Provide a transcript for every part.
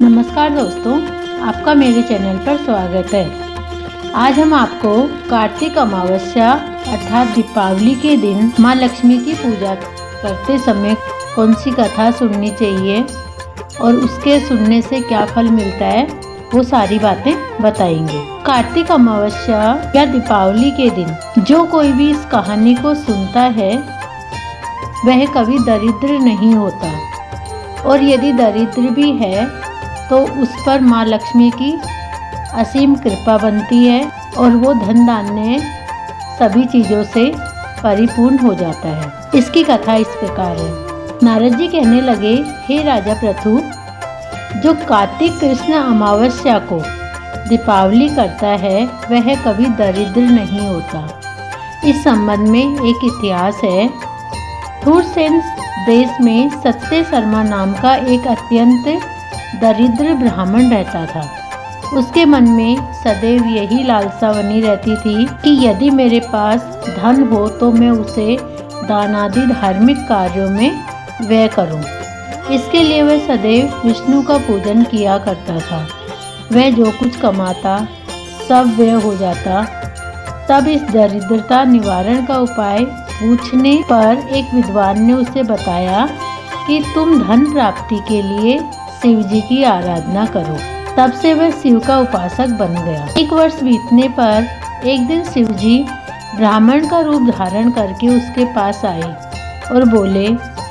नमस्कार दोस्तों, आपका मेरे चैनल पर स्वागत है। आज हम आपको कार्तिक अमावस्या अर्थात दीपावली के दिन माँ लक्ष्मी की पूजा करते समय कौन सी कथा सुननी चाहिए और उसके सुनने से क्या फल मिलता है, वो सारी बातें बताएंगे। कार्तिक अमावस्या या दीपावली के दिन जो कोई भी इस कहानी को सुनता है वह कभी दरिद्र नहीं होता, और यदि दरिद्र भी है तो उस पर माँ लक्ष्मी की असीम कृपा बनती है और वो धन धान्य सभी चीज़ों से परिपूर्ण हो जाता है। इसकी कथा इस प्रकार है। नारद जी कहने लगे, हे राजा पृथु, जो कार्तिक कृष्ण अमावस्या को दीपावली करता है वह कभी दरिद्र नहीं होता। इस संबंध में एक इतिहास है। थूरसेन देश में सत्य शर्मा नाम का एक अत्यंत दरिद्र ब्राह्मण रहता था। उसके मन में सदैव यही लालसा बनी रहती थी कि यदि मेरे पास धन हो तो मैं उसे दान आदि धार्मिक कार्यों में व्यय करूं। इसके लिए वह सदैव विष्णु का पूजन किया करता था। वह जो कुछ कमाता सब व्यय हो जाता। तब इस दरिद्रता निवारण का उपाय पूछने पर एक विद्वान ने उसे बताया कि तुम धन प्राप्ति के लिए शिव जी की आराधना करो। तब से वह शिव का उपासक बन गया। एक वर्ष बीतने पर एक दिन शिव जी ब्राह्मण का रूप धारण करके उसके पास आए और बोले,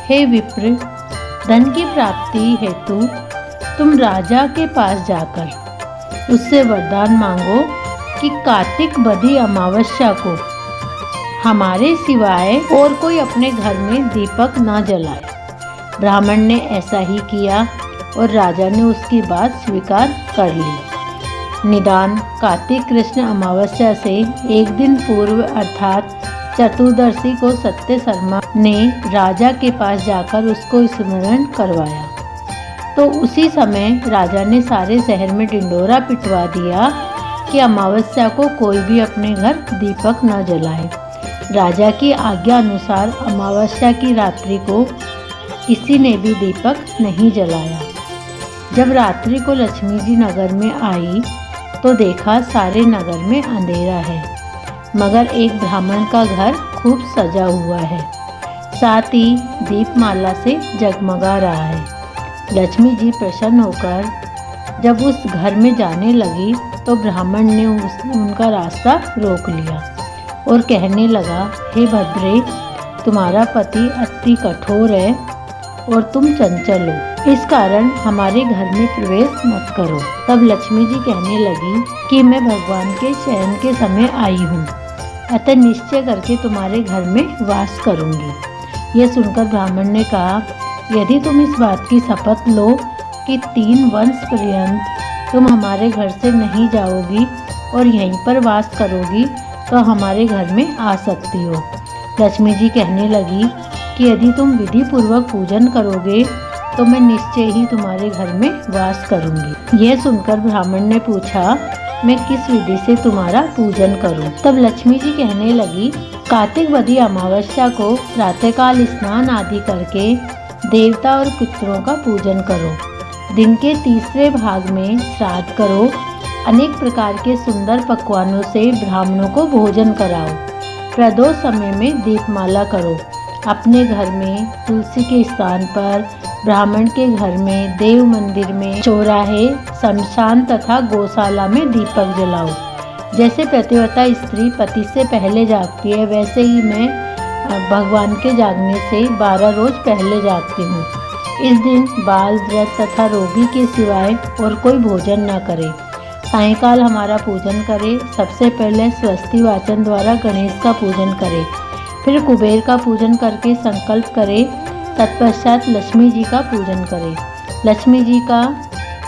हे विप्र, धन की प्राप्ति हेतु तुम राजा के पास जाकर उससे वरदान मांगो कि कार्तिक बदी अमावस्या को हमारे सिवाय और कोई अपने घर में दीपक न जलाए। ब्राह्मण ने ऐसा ही किया और राजा ने उसकी बात स्वीकार कर ली। निदान कार्तिक कृष्ण अमावस्या से एक दिन पूर्व अर्थात चतुर्दशी को सत्य शर्मा ने राजा के पास जाकर उसको स्मरण करवाया। तो उसी समय राजा ने सारे शहर में ढिंढोरा पिटवा दिया कि अमावस्या को कोई भी अपने घर दीपक न जलाए। राजा की आज्ञा अनुसार अमावस्या की रात्रि को किसी ने भी दीपक नहीं जलाया। जब रात्रि को लक्ष्मी जी नगर में आई तो देखा सारे नगर में अंधेरा है, मगर एक ब्राह्मण का घर खूब सजा हुआ है, साथ ही दीपमाला से जगमगा रहा है। लक्ष्मी जी प्रसन्न होकर जब उस घर में जाने लगी तो ब्राह्मण ने उनका रास्ता रोक लिया और कहने लगा, हे भद्रे, तुम्हारा पति अति कठोर है और तुम चंचल हो, इस कारण हमारे घर में प्रवेश मत करो। तब लक्ष्मी जी कहने लगी कि मैं भगवान के शयन के समय आई हूँ, अतः निश्चय करके तुम्हारे घर में वास करूँगी। यह सुनकर ब्राह्मण ने कहा, यदि तुम इस बात की शपथ लो कि 3 वंश पर्यंत तुम हमारे घर से नहीं जाओगी और यहीं पर वास करोगी तो हमारे घर में आ सकती हो। लक्ष्मी जी कहने लगी कि यदि तुम विधि पूर्वक पूजन करोगे तो मैं निश्चय ही तुम्हारे घर में वास करूंगी। यह सुनकर ब्राह्मण ने पूछा, मैं किस विधि से तुम्हारा पूजन करूं? तब लक्ष्मी जी कहने लगी, कार्तिक बदी अमावस्या को प्रातःकाल स्नान आदि करके देवता और पितरों का पूजन करो। दिन के तीसरे भाग में श्राद्ध करो। अनेक प्रकार के सुंदर पकवानों से ब्राह्मणों को भोजन कराओ। प्रदोष समय में दीपमाला करो। अपने घर में तुलसी के स्थान पर, ब्राह्मण के घर में, देव मंदिर में, चौराहे, शमशान तथा गौशाला में दीपक जलाओ। जैसे प्रतिव्रता स्त्री पति से पहले जागती है, वैसे ही मैं भगवान के जागने से 12 रोज पहले जागती हूँ। इस दिन बाल, व्रत तथा रोगी के सिवाय और कोई भोजन न करे। सायंकाल हमारा पूजन करे। सबसे पहले स्वस्ति वाचन द्वारा गणेश का पूजन करे, फिर कुबेर का पूजन करके संकल्प करे। तत्पश्चात लक्ष्मी जी का पूजन करे। लक्ष्मी जी का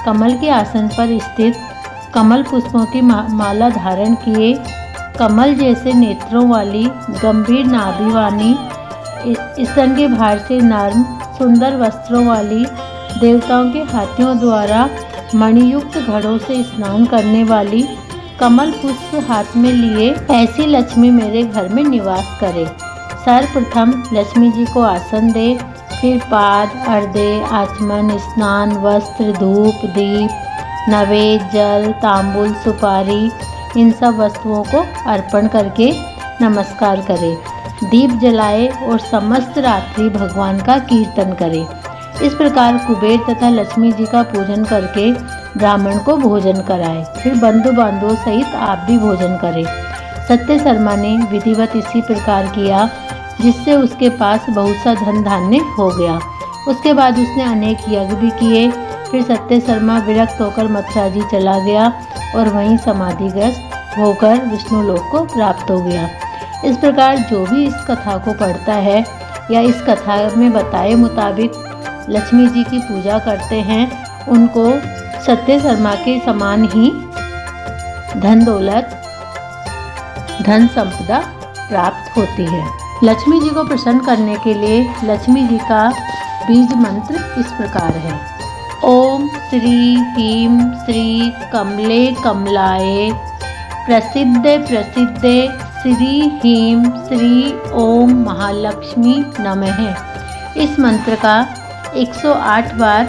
कमल के आसन पर स्थित कमल पुष्पों की माला धारण किए, कमल जैसे नेत्रों वाली, गंभीर नाभि वाली, स्तन के भार से नर्म सुंदर वस्त्रों वाली, देवताओं के हाथियों द्वारा मणियुक्त घड़ों से स्नान करने वाली, कमल पुष्प हाथ में लिए ऐसी लक्ष्मी मेरे घर में निवास करे। सर्वप्रथम लक्ष्मी जी को आसन दे फिर पाद, अर्धे, आचमन, स्नान, वस्त्र, धूप, दीप, नवेद, जल, तांबुल, सुपारी, इन सब वस्तुओं को अर्पण करके नमस्कार करें। दीप जलाए और समस्त रात्रि भगवान का कीर्तन करें। इस प्रकार कुबेर तथा लक्ष्मी जी का पूजन करके ब्राह्मण को भोजन कराए। फिर बंधु बांधवों सहित आप भी भोजन करें। सत्य शर्मा ने विधिवत इसी प्रकार किया, जिससे उसके पास बहुत सा धन धान्य हो गया। उसके बाद उसने अनेक यज्ञ भी किए। फिर सत्य शर्मा विरक्त होकर मथुरा जी चला गया और वहीं समाधिग्रस्त होकर विष्णु लोक को प्राप्त हो गया। इस प्रकार जो भी इस कथा को पढ़ता है या इस कथा में बताए मुताबिक लक्ष्मी जी की पूजा करते हैं, उनको सत्य शर्मा के समान ही धन दौलत, धन संपदा प्राप्त होती है। लक्ष्मी जी को प्रसन्न करने के लिए लक्ष्मी जी का बीज मंत्र इस प्रकार है। ओम श्री ह्रीं श्री कमले कमलाय प्रसिद्धे प्रसिद्धे श्री ह्रीं श्री ओम महालक्ष्मी नमः। इस मंत्र का 108 बार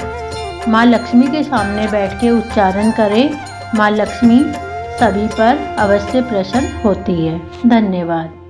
माँ लक्ष्मी के सामने बैठ के उच्चारण करें। माँ लक्ष्मी सभी पर अवश्य प्रसन्न होती है। धन्यवाद।